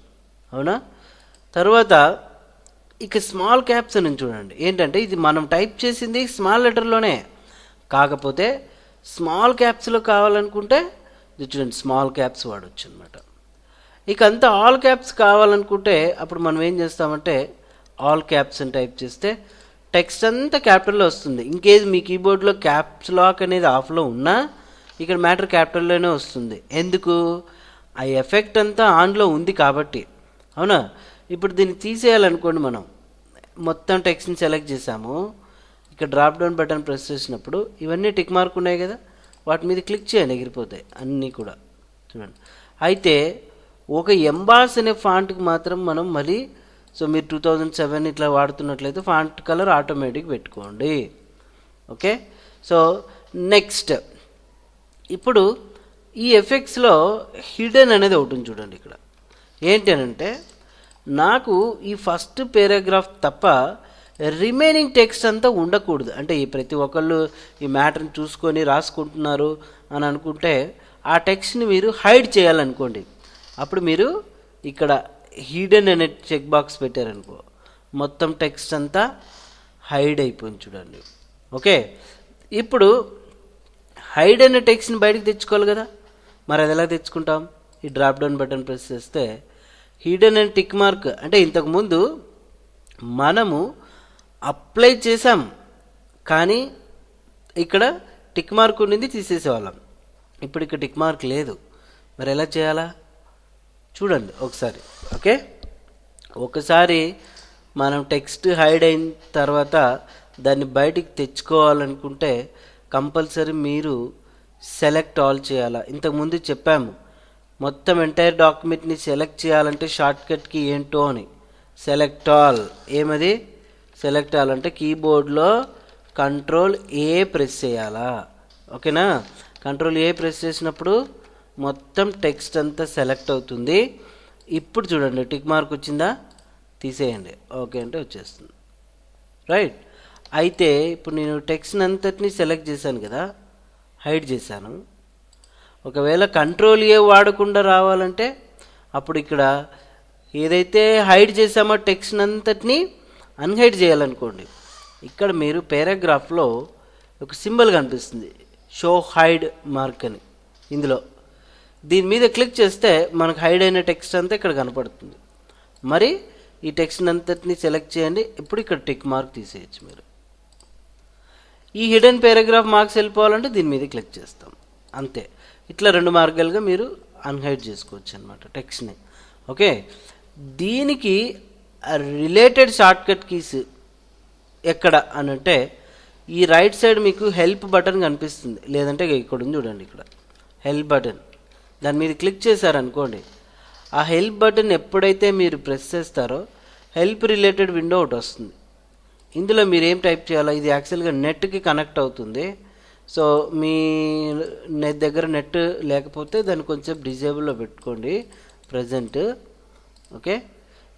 అవునా. తర్వాత ఇక స్మాల్ క్యాప్స్ అని చూడండి, ఏంటంటే ఇది మనం టైప్ చేసింది స్మాల్ లెటర్లోనే, కాకపోతే స్మాల్ క్యాప్స్లో కావాలనుకుంటే ఇది చూడండి స్మాల్ క్యాప్స్ వాడచ్చు అనమాట. ఇక అంతా ఆల్ క్యాప్స్ కావాలనుకుంటే అప్పుడు మనం ఏం చేస్తామంటే ఆల్ క్యాప్స్ అని టైప్ చేస్తే టెక్స్ట్ అంతా క్యాపిటల్లో వస్తుంది. ఇంకేది మీ కీబోర్డ్లో క్యాప్స్ లాక్ అనేది ఆఫ్లో ఉన్నా ఇక్కడ మ్యాటర్ క్యాపిటల్లోనే వస్తుంది. ఎందుకు? ఆ ఎఫెక్ట్ అంతా ఆన్లో ఉంది కాబట్టి, అవునా. ఇప్పుడు దీన్ని తీసేయాలనుకోండి, మనం మొత్తం టెక్స్ట్ని సెలెక్ట్ చేసాము, ఇక్కడ డ్రాప్ డౌన్ బటన్ ప్రెస్ చేసినప్పుడు ఇవన్నీ టిక్ మార్క్ ఉన్నాయి కదా, వాటి మీద క్లిక్ చేయండి, ఎగిరిపోతాయి అన్నీ కూడా చూడండి. అయితే ఒక ఎంబాస్ అనే ఫాంట్కి మాత్రం మనం మళ్ళీ, సో మీరు 2007 ఇట్లా వాడుతున్నట్లయితే ఫాంట్ కలర్ ఆటోమేటిక్ పెట్టుకోండి. ఓకే, సో నెక్స్ట్ ఇప్పుడు ఈ ఎఫెక్ట్స్లో హిడెన్ అనేది ఒకటి ఉంది చూడండి. ఇక్కడ ఏంటి అని అంటే, నాకు ఈ ఫస్ట్ పారాగ్రాఫ్ తప్ప రిమైనింగ్ టెక్స్ట్ అంతా ఉండకూడదు. అంటే ఈ ప్రతి ఒక్కళ్ళు ఈ మ్యాటర్ని చూసుకొని రాసుకుంటున్నారు అని అనుకుంటే ఆ టెక్స్ట్ని మీరు హైడ్ చేయాలనుకోండి, అప్పుడు మీరు ఇక్కడ హిడెన్ అనే చెక్ బాక్స్ పెట్టారనుకో, మొత్తం టెక్స్ట్ అంతా హైడ్ అయిపోయింది చూడండి. ఓకే, ఇప్పుడు హైడ్ అనే టెక్స్ట్ని బయటకు తెచ్చుకోవాలి కదా, మరి అది ఎలా తెచ్చుకుంటాం? ఈ డ్రాప్ డౌన్ బటన్ ప్రెస్ చేస్తే హిడెన్ అండ్ టిక్ మార్క్, అంటే ఇంతకుముందు మనము అప్లై చేసాం కానీ ఇక్కడ టిక్ మార్క్ ఉండింది, తీసేసేవాళ్ళం. ఇప్పుడు ఇక్కడ టిక్ మార్క్ లేదు, మరి ఎలా చేయాలా చూడండి ఒకసారి. ఓకే, ఒకసారి మనం టెక్స్ట్ హైడ్ అయిన తర్వాత దాన్ని బయటికి తెచ్చుకోవాలనుకుంటే కంపల్సరీ మీరు సెలెక్ట్ ఆల్ చేయాలా. ఇంతకుముందు చెప్పాము మొత్తం ఎంటైర్ డాక్యుమెంట్ని సెలెక్ట్ చేయాలంటే షార్ట్కట్కి ఏంటో అని. సెలెక్ట్ ఆల్, ఏమది సెలెక్ట్ ఆల్ అంటే కీబోర్డ్లో Ctrl+A ప్రెస్ చేయాలా. ఓకేనా, Ctrl+A ప్రెస్ చేసినప్పుడు మొత్తం టెక్స్ట్ అంతా సెలెక్ట్ అవుతుంది. ఇప్పుడు చూడండి టిక్ మార్క్ వచ్చిందా, తీసేయండి, ఓకే అంటే వచ్చేస్తుంది. రైట్, అయితే ఇప్పుడు నేను టెక్స్ట్ అంతటిని సెలెక్ట్ చేశాను కదా, హైడ్ చేశాను. ఒకవేళ Ctrl+A వాడకుండా రావాలంటే అప్పుడు ఇక్కడ ఏదైతే హైడ్ చేసామో టెక్స్ట్ అంతటిని అన్హైడ్ చేయాలనుకోండి, ఇక్కడ మీరు పారాగ్రాఫ్లో ఒక సింబల్ కనిపిస్తుంది షో హైడ్ మార్క్ అని, ఇందులో దీని మీద క్లిక్ చేస్తే మనకు హైడ్ అయిన టెక్స్ట్ అంతా ఇక్కడ కనపడుతుంది. మరి ఈ టెక్స్ట్ అంతటిని సెలెక్ట్ చేయండి, ఇప్పుడు ఇక్కడ టిక్ మార్క్ తీసేయచ్చు మీరు. ఈ హిడెన్ పారాగ్రాఫ్ మార్క్స్ వెళ్ళిపోవాలంటే దీని మీద క్లిక్ చేస్తాం, అంతే. ఇట్లా రెండు మార్గాలుగా మీరు అన్హైడ్ చేసుకోవచ్చు అనమాట టెక్స్ట్ని. ఓకే, దీనికి రిలేటెడ్ షార్ట్కట్ కీస్ ఎక్కడ అని అంటే ఈ రైట్ సైడ్ మీకు హెల్ప్ బటన్ కనిపిస్తుంది, లేదంటే ఇక్కడ ఉంది చూడండి, ఇక్కడ హెల్ప్ బటన్, దాని మీద క్లిక్ చేశారనుకోండి, ఆ హెల్ప్ బటన్ ఎప్పుడైతే మీరు ప్రెస్ చేస్తారో హెల్ప్ రిలేటెడ్ విండో ఒకటి వస్తుంది. ఇందులో మీరు ఏం టైప్ చేయాలో, ఇది యాక్చువల్గా నెట్కి కనెక్ట్ అవుతుంది. సో మీ దగ్గర నెట్ లేకపోతే దాన్ని కొంచెం డిజేబుల్లో పెట్టుకోండి ప్రజెంట్. ఓకే,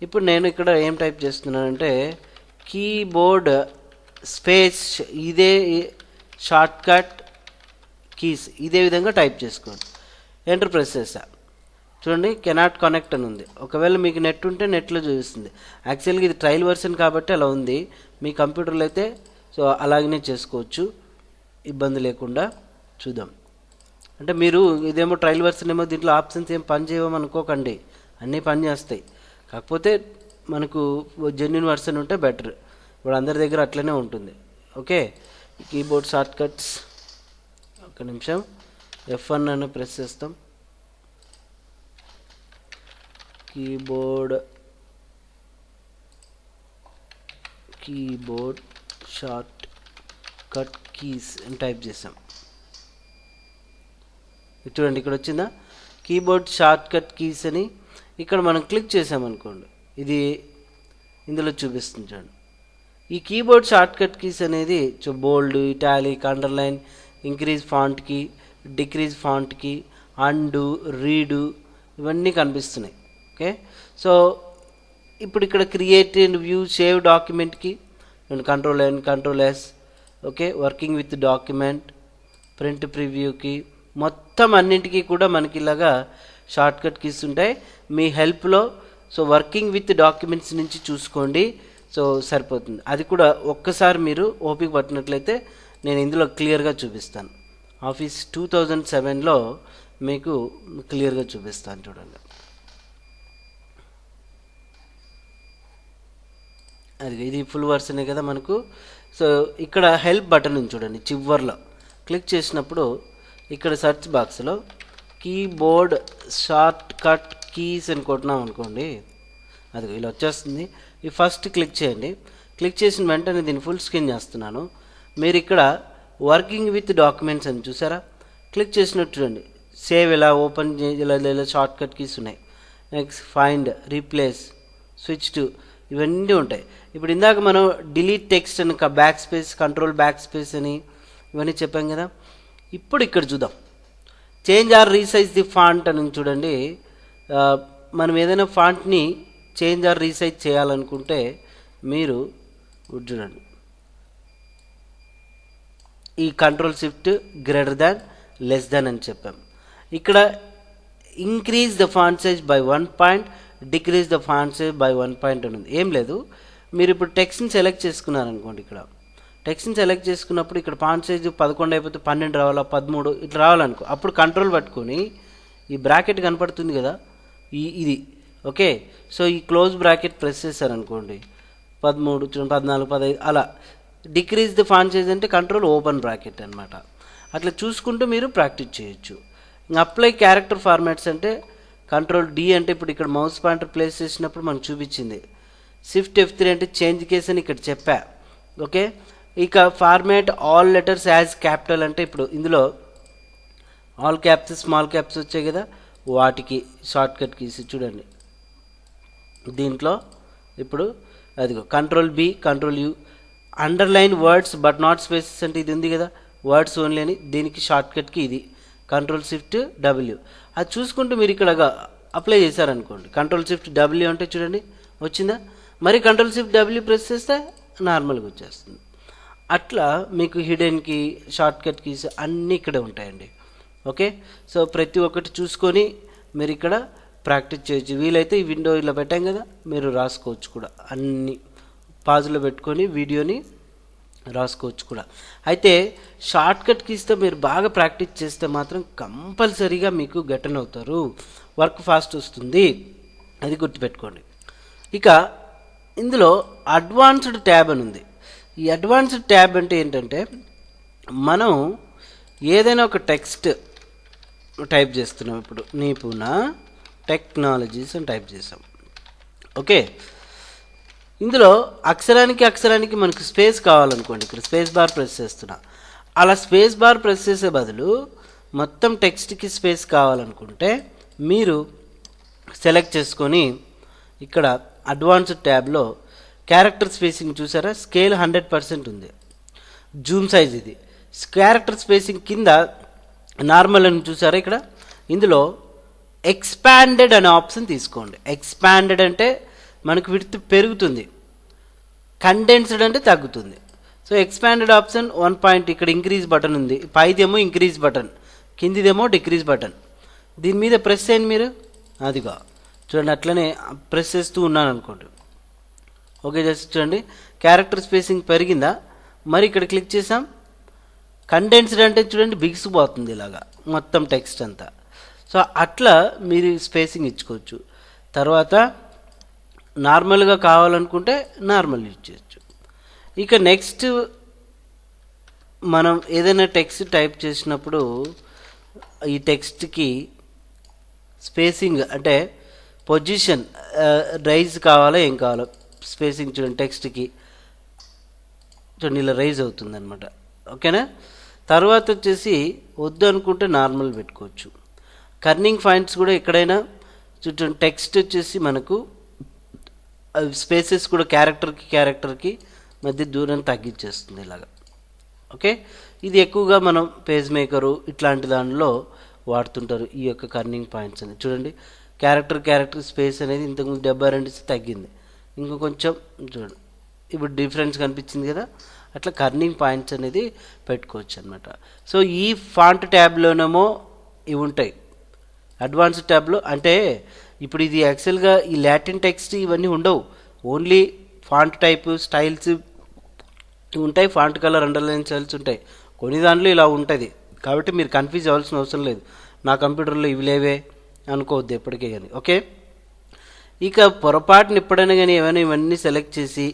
ఇప్పుడు నేను ఇక్కడ ఏం టైప్ చేస్తున్నానంటే కీబోర్డ్ స్పేస్, ఇదే షార్ట్కట్ కీస్ ఇదే విధంగా టైప్ చేసుకోండి. ఎంటర్ ప్రెస్ చేసా, చూడండి కెనాట్ కనెక్ట్ అని ఉంది. ఒకవేళ మీకు నెట్ ఉంటే నెట్లో చూపిస్తుంది. యాక్చువల్గా ఇది ట్రయల్ వర్షన్ కాబట్టి అలా ఉంది, మీ కంప్యూటర్లో అయితే సో అలాగనే చేసుకోవచ్చు ఇబ్బంది లేకుండా. చూద్దాం, అంటే మీరు ఇదేమో ట్రయల్ వర్షన్ ఏమో దీంట్లో ఆప్షన్స్ ఏం పని చేయమని అనుకోకండి, అన్నీ పని చేస్తాయి. కాకపోతే మనకు జెన్యున్ వర్షన్ ఉంటే బెటర్, ఇప్పుడు అందరి దగ్గర అట్లనే ఉంటుంది. ఓకే, కీబోర్డ్ షార్ట్ కట్స్, ఒక నిమిషం F1 అని ప్రెస్ చేస్తాం. కీబోర్డ్ షార్ట్ కట్ కీస్ అని టైప్ చేసాం. చూడండి ఇక్కడ వచ్చిందా కీబోర్డ్ షార్ట్ కట్ కీస్ అని. ఇక్కడ మనం క్లిక్ చేసామనుకోండి ఇది ఇందులో చూపిస్తుంది చూడండి. ఈ కీబోర్డ్ షార్ట్ కట్ కీస్ అనేది bold, italic, underline, increase font key, decrease font key, undo, redo ఇవన్నీ కనిపిస్తున్నాయి. ఓకే, సో ఇప్పుడు ఇక్కడ క్రియేట్ అండ్ వ్యూ సేవ్ డాక్యుమెంట్కి control N, control S, okay, working with document, print ప్రివ్యూకి, మొత్తం అన్నింటికి కూడా మనకి ఇలాగా షార్ట్ కట్ కీస్ ఉంటాయి మీ హెల్ప్లో. సో వర్కింగ్ విత్ డాక్యుమెంట్స్ నుంచి చూసుకోండి, సో సరిపోతుంది. అది కూడా ఒక్కసారి మీరు ఓపిక పట్టినట్లయితే నేను ఇందులో క్లియర్గా చూపిస్తాను. ఆఫీస్ 2007లో మీకు క్లియర్గా చూపిస్తాను. చూడండి, అది ఇది ఫుల్ వర్షనే కదా మనకు. సో ఇక్కడ హెల్ప్ బటన్ ఉంది చూడండి, చివర్లో క్లిక్ చేసినప్పుడు ఇక్కడ సెర్చ్ బాక్స్లో కీబోర్డ్ షార్ట్ కట్ కీస్ అని కొట్టినాం అనుకోండి, అది ఇలా వచ్చేస్తుంది. ఈ ఫస్ట్ క్లిక్ చేయండి. క్లిక్ చేసిన వెంటనే దీన్ని ఫుల్ స్క్రీన్ చేస్తున్నాను. మీరు ఇక్కడ వర్కింగ్ విత్ డాక్యుమెంట్స్ అని చూసారా, క్లిక్ చేసినట్టు చూడండి, సేవ్ ఇలా ఓపెన్ ఇలా షార్ట్ కట్ కీస్ ఉన్నాయి. Next find, replace, switch to, ఇవన్నీ ఉంటాయి. ఇప్పుడు ఇందాక మనం డిలీట్ టెక్స్ట్ అని backspace, control backspace అని ఇవన్నీ చెప్పాం కదా. ఇప్పుడు ఇక్కడ చూద్దాం, change or resize the font అని చూడండి. మనం ఏదైనా ఫాంట్ని చేంజ్ ఆర్ రీసైజ్ చేయాలనుకుంటే మీరు చూడండి, ఈ control shift greater than less than అని చెప్పాం. ఇక్కడ increase the font size by 1 point, decrease the font size by 1 point అని ఉంది. ఏం లేదు, మీరు ఇప్పుడు టెక్స్ట్ని సెలెక్ట్ చేసుకున్నారనుకోండి, ఇక్కడ టెక్స్ట్ని సెలెక్ట్ చేసుకున్నప్పుడు ఇక్కడ ఫాంట్ సైజు 11 అయిపోతే 12 రావాలా, 13 ఇట్లా రావాలనుకో, అప్పుడు కంట్రోల్ పట్టుకొని ఈ బ్రాకెట్ కనపడుతుంది కదా, ఇది ఓకే. సో ఈ క్లోజ్ బ్రాకెట్ ప్రెస్ చేశారనుకోండి, 13, 14, 15 అలా. డిక్రీజ్ ద ఫాంట్ సైజ్ అంటే కంట్రోల్ ఓపెన్ బ్రాకెట్ అనమాట. అట్లా చూసుకుంటూ మీరు ప్రాక్టీస్ చేయొచ్చు. ఇంకా అప్లై క్యారెక్టర్ ఫార్మాట్స్ అంటే కంట్రోల్ D అంటే ఇప్పుడు ఇక్కడ మౌస్ పాయింటర్ ప్లేస్ చేసినప్పుడు మనకు చూపించింది. షిఫ్ట్ F3 అంటే చేంజ్ కేస్ అని ఇక్కడ చెప్పా, ఓకే. ఇక format all letters as capital అంటే ఇప్పుడు ఇందులో ఆల్ క్యాప్స్ స్మాల్ క్యాప్స్ వచ్చాయి కదా, వాటికి షార్ట్ కట్ కీస్ చూడండి. దీంట్లో ఇప్పుడు అదిగో control B, control U. Underline words but not spaces అంటే ఇది ఉంది కదా, వర్డ్స్ ఓన్లీ అని, దీనికి షార్ట్ కట్కి ఇది కంట్రోల్ షిఫ్ట్ W. అది చూసుకుంటూ మీరు ఇక్కడ అప్లై చేశారనుకోండి, కంట్రోల్ షిఫ్ట్ W అంటే చూడండి వచ్చిందా, మరి కంట్రోల్ షిఫ్ట్ W ప్రెస్ చేస్తే నార్మల్గా వచ్చేస్తుంది. అట్లా మీకు హిడెన్కి షార్ట్ కట్ కీస్ అన్నీ ఇక్కడే ఉంటాయండి, ఓకే. సో ప్రతి ఒక్కటి చూసుకొని మీరు ఇక్కడ ప్రాక్టీస్ చేయొచ్చు. వీలైతే ఈ విండో ఇలా పెట్టాం కదా, మీరు రాసుకోవచ్చు కూడా, అన్ని పాజులో పెట్టుకొని వీడియోని రాసుకోవచ్చు కూడా. అయితే షార్ట్ కట్ కీస్తో మీరు బాగా ప్రాక్టీస్ చేస్తే మాత్రం కంపల్సరీగా మీకు గెటన్ అవుతారు, వర్క్ ఫాస్ట్ వస్తుంది, అది గుర్తుపెట్టుకోండి. ఇక ఇందులో అడ్వాన్స్డ్ ట్యాబ్ అని ఉంది. ఈ అడ్వాన్స్డ్ ట్యాబ్ అంటే ఏంటంటే మనం ఏదైనా ఒక టెక్స్ట్ టైప్ చేస్తున్నాం, ఇప్పుడు నిపుణ టెక్నాలజీస్ అని టైప్ చేసాం, ఓకే. ఇందులో అక్షరానికి మనకు స్పేస్ కావాలనుకోండి, ఇక్కడ స్పేస్ బార్ ప్రెస్ చేస్తున్నా, అలా స్పేస్ బార్ ప్రెస్ చేసే బదులు మొత్తం టెక్స్ట్కి స్పేస్ కావాలనుకుంటే మీరు సెలెక్ట్ చేసుకొని ఇక్కడ అడ్వాన్స్డ్ ట్యాబ్లో క్యారెక్టర్ స్పేసింగ్ చూసారా, స్కేల్ 100% ఉంది, జూమ్ సైజ్ ఇది. క్యారెక్టర్ స్పేసింగ్ కింద నార్మల్ అని చూసారా, ఇక్కడ ఇందులో ఎక్స్పాండెడ్ అనే ఆప్షన్ తీసుకోండి. ఎక్స్పాండెడ్ అంటే మనకు విడ్త్ పెరుగుతుంది, కండెన్స్డ్ అంటే తగ్గుతుంది. సో ఎక్స్పాండెడ్ ఆప్షన్ 1 పాయింట్, ఇక్కడ ఇంక్రీజ్ బటన్ ఉంది, పైదేమో ఇంక్రీజ్ బటన్, కిందిదేమో డిక్రీజ్ బటన్. దీని మీద ప్రెస్ చేయండి మీరు, అదిగా చూడండి, అట్లనే ప్రెస్ చేస్తూ ఉన్నాను అనుకోండి, ఓకే. జస్ట్ చూడండి క్యారెక్టర్ స్పేసింగ్ పెరిగిందా, మరి ఇక్కడ క్లిక్ చేసాం, కండెన్స్డ్ అంటే చూడండి బిగిసిపోతుంది ఇలాగా మొత్తం టెక్స్ట్ అంతా. సో అట్లా మీరు స్పేసింగ్ ఇచ్చుకోవచ్చు. తర్వాత నార్మల్గా కావాలనుకుంటే నార్మల్ యూజ్ చేయొచ్చు. ఇక నెక్స్ట్ మనం ఏదైనా టెక్స్ట్ టైప్ చేసినప్పుడు ఈ టెక్స్ట్కి స్పేసింగ్ అంటే పొజిషన్ రైజ్ కావాలో ఏం కావాలో స్పేసింగ్ చూడండి, టెక్స్ట్కి చూడండి ఇలా రైజ్ అవుతుంది అనమాట, ఓకేనా. తర్వాత వచ్చేసి వద్దు అనుకుంటే నార్మల్ పెట్టుకోవచ్చు. కర్నింగ్ పాయింట్స్ కూడా ఎక్కడైనా చూడండి, టెక్స్ట్ వచ్చేసి మనకు స్పేసెస్ కూడా క్యారెక్టర్కి మధ్య దూరాన్ని తగ్గించేస్తుంది ఇలాగా, ఓకే. ఇది ఎక్కువగా మనం పేజ్ మేకరు ఇట్లాంటి దానిలో వాడుతుంటారు ఈ యొక్క కర్నింగ్ పాయింట్స్ అని. చూడండి క్యారెక్టర్ స్పేస్ అనేది ఇంతకుముందు 72 తగ్గింది, ఇంకో కొంచెం చూడండి ఇప్పుడు డిఫరెన్స్ కనిపించింది కదా, అట్లా కర్నింగ్ పాయింట్స్ అనేది పెట్టుకోవచ్చు అనమాట. సో ఈ ఫాంట్ ట్యాబ్లోనేమో ఇవి ఉంటాయి. అడ్వాన్స్డ్ ట్యాబ్లో అంటే ఇప్పుడు ఇది యాక్చువల్గా ఈ లాటిన్ టెక్స్ట్ ఇవన్నీ ఉండవు, ఓన్లీ ఫాంట్ టైప్ స్టైల్స్ ఉంటాయి, ఫాంట్ కలర్ అండర్లైన్ స్టైల్స్ ఉంటాయి. కొన్ని దాంట్లో ఇలా ఉంటుంది, కాబట్టి మీరు కన్ఫ్యూజ్ అవ్వాల్సిన అవసరం లేదు. నా కంప్యూటర్లో ఇవి లేవే అనుకోవద్దు ఎప్పటికీ కానీ. ఓకే, ఇక పొరపాటున ఎప్పుడైనా కానీ ఏమైనా ఇవన్నీ సెలెక్ట్ చేసి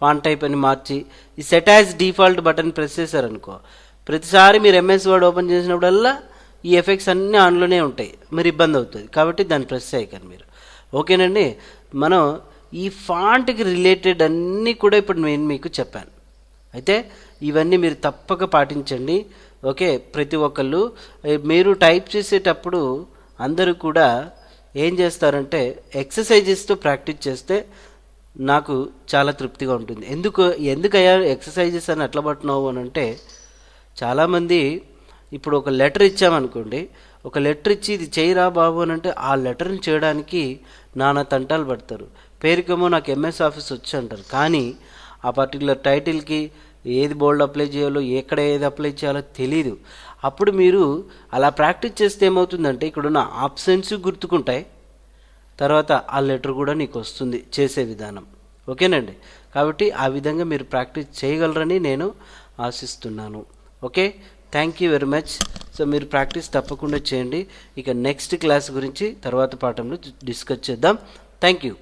ఫాంట్ టైప్ అని మార్చి ఈ set as default button press చేశారనుకో, ప్రతిసారి మీరు ఎంఎస్ వర్డ్ ఓపెన్ చేసినప్పుడల్లా ఈ ఎఫెక్ట్స్ అన్నీ ఆన్లోనే ఉంటాయి, మరి ఇబ్బంది అవుతుంది. కాబట్టి దాన్ని ప్రెస్ చేయకండి మీరు. ఓకేనండి, మనం ఈ ఫాంట్కి రిలేటెడ్ అన్నీ కూడా ఇప్పుడు నేను మీకు చెప్పాను. అయితే ఇవన్నీ మీరు తప్పక పాటించండి. ఓకే, ప్రతి ఒక్కళ్ళు మీరు టైప్ చేసేటప్పుడు అందరూ కూడా ఏం చేస్తారంటే ఎక్సర్సైజెస్తో ప్రాక్టీస్ చేస్తే నాకు చాలా తృప్తిగా ఉంటుంది. ఎందుకయ్యా ఎక్సర్సైజెస్ అని అట్లా పట్టినావు అని అంటే, చాలామంది ఇప్పుడు ఒక లెటర్ ఇచ్చామనుకోండి, ఒక లెటర్ ఇచ్చి ఇది చేయరా బాబు అని అంటే ఆ లెటర్ని చేయడానికి నానా తంటాలు పడతారు. పేరుకేమో నాకు ఎంఎస్ ఆఫీస్ వచ్చి అంటారు, కానీ ఆ పర్టికులర్ టైటిల్కి ఏది బోల్డ్ అప్లై చేయాలో ఎక్కడ ఏది అప్లై చేయాలో తెలీదు. అప్పుడు మీరు అలా ప్రాక్టీస్ చేస్తే ఏమవుతుందంటే ఇక్కడున్న ఆప్షన్స్ గుర్తుకుంటాయి, తర్వాత ఆ లెటర్ కూడా నీకు వస్తుంది చేసే విధానం. ఓకేనండి, కాబట్టి ఆ విధంగా మీరు ప్రాక్టీస్ చేయగలరని నేను ఆశిస్తున్నాను. Okay, thank you very much. So మీరు ప్రాక్టీస్ తప్పకుండా చేయండి. ఇక నెక్స్ట్ క్లాస్ గురించి తర్వాత పాఠంలో డిస్కస్ చేద్దాం. Thank you.